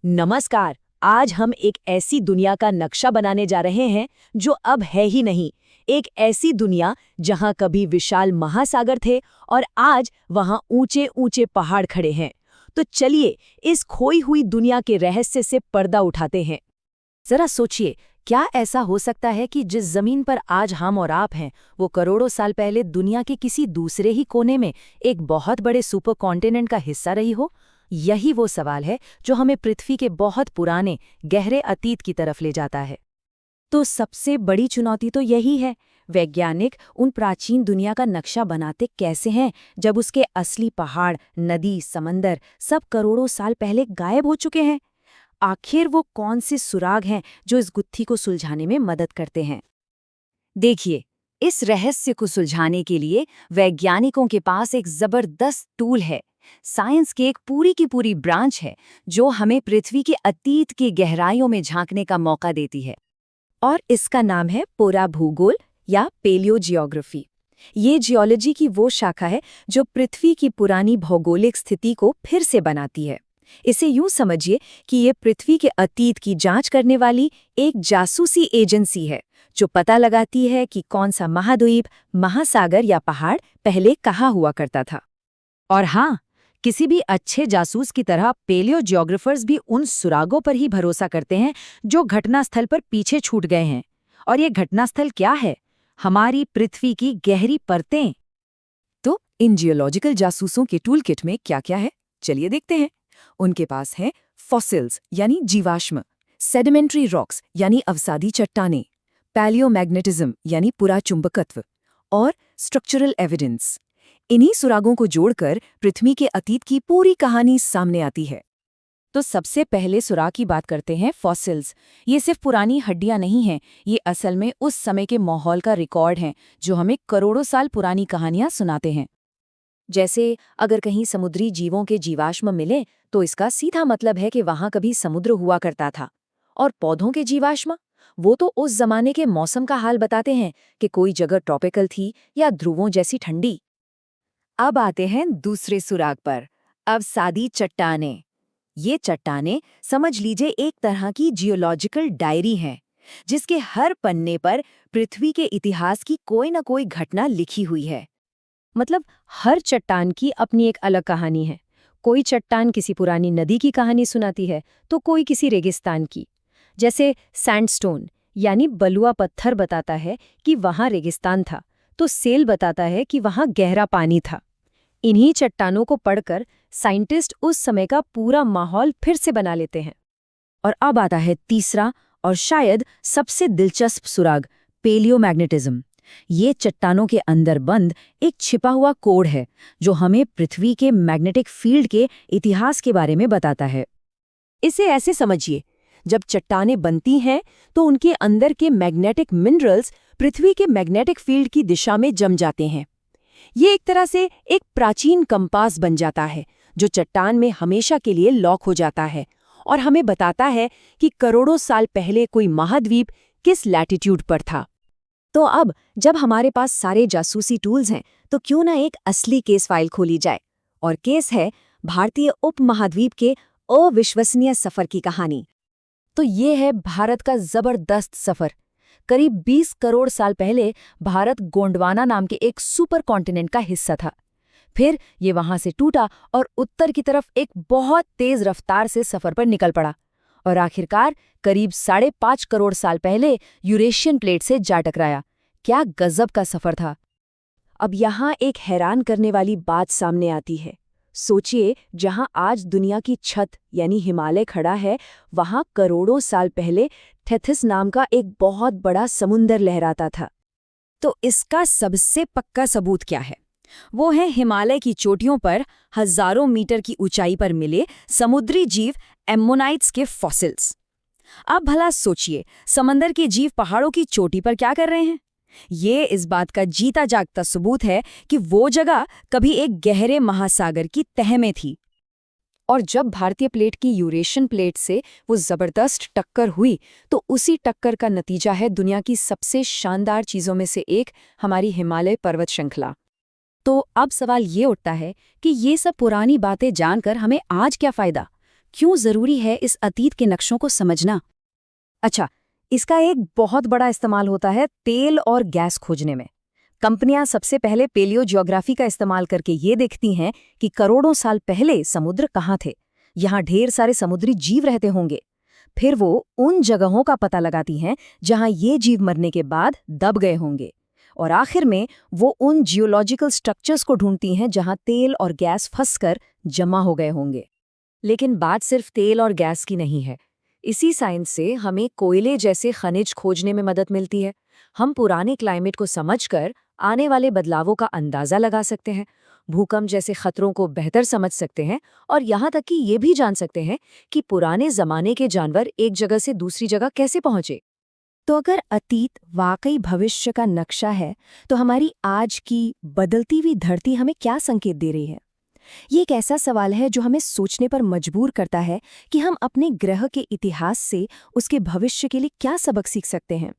नमस्कार। आज हम एक ऐसी दुनिया का नक्शा बनाने जा रहे हैं जो अब है ही नहीं। एक ऐसी दुनिया जहां कभी विशाल महासागर थे और आज वहां ऊंचे ऊंचे पहाड़ खड़े हैं। तो चलिए इस खोई हुई दुनिया के रहस्य से पर्दा उठाते हैं। जरा सोचिए, क्या ऐसा हो सकता है कि जिस जमीन पर आज हम और आप हैं, वो करोड़ों साल पहले दुनिया के किसी दूसरे ही कोने में एक बहुत बड़े सुपर कॉन्टिनेंट का हिस्सा रही हो? यही वो सवाल है जो हमें पृथ्वी के बहुत पुराने, गहरे अतीत की तरफ ले जाता है। तो सबसे बड़ी चुनौती तो यही है, वैज्ञानिक उन प्राचीन दुनिया का नक्शा बनाते कैसे हैं जब उसके असली पहाड़, नदी, समंदर सब करोड़ों साल पहले गायब हो चुके हैं। आखिर वो कौन से सुराग हैं जो इस गुत्थी को सुलझाने में मदद करते हैं? देखिए, इस रहस्य को सुलझाने के लिए वैज्ञानिकों के पास एक जबरदस्त टूल है। साइंस की एक पूरी की पूरी ब्रांच है जो हमें पृथ्वी के अतीत की गहराइयों में झांकने का मौका देती है। और इसका नाम है पुराभूगोल या पेलियोजियोग्राफी। ये जियोलॉजी की वो शाखा है जो पृथ्वी की पुरानी भौगोलिक स्थिति को फिर से बनाती है। इसे यूं समझिए कि ये पृथ्वी के अतीत की जांच करने वाली एक जासूसी एजेंसी है जो पता लगाती है कि कौन सा महाद्वीप, महासागर या पहाड़ पहले कहाँ हुआ करता था। और हाँ, किसी भी अच्छे जासूस की तरह पेलियोजियोग्राफर्स भी उन सुरागों पर ही भरोसा करते हैं जो घटनास्थल पर पीछे छूट गए हैं। और ये घटनास्थल क्या है? हमारी पृथ्वी की गहरी परतें। तो इन जियोलॉजिकल जासूसों के टूल किट में क्या क्या है, चलिए देखते हैं। उनके पास हैं फॉसिल्स यानी जीवाश्म, सेडिमेंट्री रॉक्स यानी अवसादी चट्टानें, पैलियोमैग्नेटिज्म यानी पुराचुंबकत्व और स्ट्रक्चरल एविडेंस। इन्हीं सुरागों को जोड़कर पृथ्वी के अतीत की पूरी कहानी सामने आती है। तो सबसे पहले सुराग की बात करते हैं, फॉसिल्स। ये सिर्फ पुरानी हड्डियां नहीं हैं, ये असल में उस समय के माहौल का रिकॉर्ड हैं जो हमें करोड़ों साल पुरानी कहानियां सुनाते हैं। जैसे अगर कहीं समुद्री जीवों के जीवाश्म मिले तो इसका सीधा मतलब है कि वहां कभी समुद्र हुआ करता था। और पौधों के जीवाश्म, वो तो उस जमाने के मौसम का हाल बताते हैं कि कोई जगह ट्रॉपिकल थी या ध्रुवों जैसी ठंडी। अब आते हैं दूसरे सुराग पर, अवसादी चट्टानें। ये चट्टानें समझ लीजिए एक तरह की जियोलॉजिकल डायरी हैं, जिसके हर पन्ने पर पृथ्वी के इतिहास की कोई न कोई घटना लिखी हुई है। मतलब हर चट्टान की अपनी एक अलग कहानी है। कोई चट्टान किसी पुरानी नदी की कहानी सुनाती है तो कोई किसी रेगिस्तान की। जैसे सैंडस्टोन यानी बलुआ पत्थर बताता है कि वहां रेगिस्तान था, तो सेल बताता है कि वहां गहरा पानी था। इन्हीं चट्टानों को पढ़कर साइंटिस्ट उस समय का पूरा माहौल फिर से बना लेते हैं। और अब आता है तीसरा और शायद सबसे दिलचस्प सुराग, पेलियोमैग्नेटिज्म। ये चट्टानों के अंदर बंद एक छिपा हुआ कोड है जो हमें पृथ्वी के मैग्नेटिक फील्ड के इतिहास के बारे में बताता है। इसे ऐसे समझिए, जब चट्टानें बनती हैं तो उनके अंदर के मैग्नेटिक मिनरल्स पृथ्वी के मैग्नेटिक फील्ड की दिशा में जम जाते हैं। ये एक तरह से एक प्राचीन कंपास बन जाता है जो चट्टान में हमेशा के लिए लॉक हो जाता है और हमें बताता है कि करोड़ों साल पहले कोई महाद्वीप किस लैटिट्यूड पर था। तो अब जब हमारे पास सारे जासूसी टूल्स हैं तो क्यों ना एक असली केस फाइल खोली जाए। और केस है भारतीय उपमहाद्वीप के अविश्वसनीय सफर की कहानी। तो ये है भारत का जबरदस्त सफर। करीब 20 करोड़ साल पहले भारत गोंडवाना नाम के एक सुपर कॉन्टिनेंट का हिस्सा था। फिर ये वहां से टूटा और उत्तर की तरफ एक बहुत तेज रफ्तार से सफर पर निकल पड़ा और आखिरकार करीब 5.5 करोड़ साल पहले यूरेशियन प्लेट से जा टकराया। क्या गजब का सफर था। अब यहाँ एक हैरान करने वाली बात सामने आती है। सोचिए, जहां आज दुनिया की छत यानी हिमालय खड़ा है, वहां करोड़ों साल पहले थेथिस नाम का एक बहुत बड़ा समुंदर लहराता था। तो इसका सबसे पक्का सबूत क्या है? वो है हिमालय की चोटियों पर हजारों मीटर की ऊंचाई पर मिले समुद्री जीव एम्मोनाइट्स के फॉसिल्स। अब भला सोचिए, समंदर के जीव पहाड़ों की चोटी पर क्या कर रहे हैं? ये इस बात का जीता जागता सबूत है कि वो जगह कभी एक गहरे महासागर की तह में थी। और जब भारतीय प्लेट की यूरेशियन प्लेट से वो जबरदस्त टक्कर हुई तो उसी टक्कर का नतीजा है दुनिया की सबसे शानदार चीजों में से एक, हमारी हिमालय पर्वत श्रृंखला। तो अब सवाल ये उठता है कि ये सब पुरानी बातें जानकर हमें आज क्या फायदा? क्यों ज़रूरी है इस अतीत के नक्शों को समझना? अच्छा, इसका एक बहुत बड़ा इस्तेमाल होता है तेल और गैस खोजने में। कंपनियां सबसे पहले पेलियो ज्योग्राफी का इस्तेमाल करके ये देखती हैं कि करोड़ों साल पहले समुद्र कहाँ थे, यहाँ ढेर सारे समुद्री जीव रहते होंगे। फिर वो उन जगहों का पता लगाती हैं जहाँ ये जीव मरने के बाद दब गए होंगे, और आखिर में वो उन जियोलॉजिकल स्ट्रक्चर्स को ढूंढती हैं जहाँ तेल और गैस फंसकर जमा हो गए होंगे। लेकिन बात सिर्फ तेल और गैस की नहीं है। इसी साइंस से हमें कोयले जैसे खनिज खोजने में मदद मिलती है। हम पुराने क्लाइमेट को समझकर आने वाले बदलावों का अंदाजा लगा सकते हैं, भूकंप जैसे खतरों को बेहतर समझ सकते हैं, और यहाँ तक कि ये भी जान सकते हैं कि पुराने जमाने के जानवर एक जगह से दूसरी जगह कैसे पहुंचे। तो अगर अतीत वाकई भविष्य का नक्शा है, तो हमारी आज की बदलती हुई धरती हमें क्या संकेत दे रही है? ये एक ऐसा सवाल है जो हमें सोचने पर मजबूर करता है कि हम अपने ग्रह के इतिहास से उसके भविष्य के लिए क्या सबक सीख सकते हैं।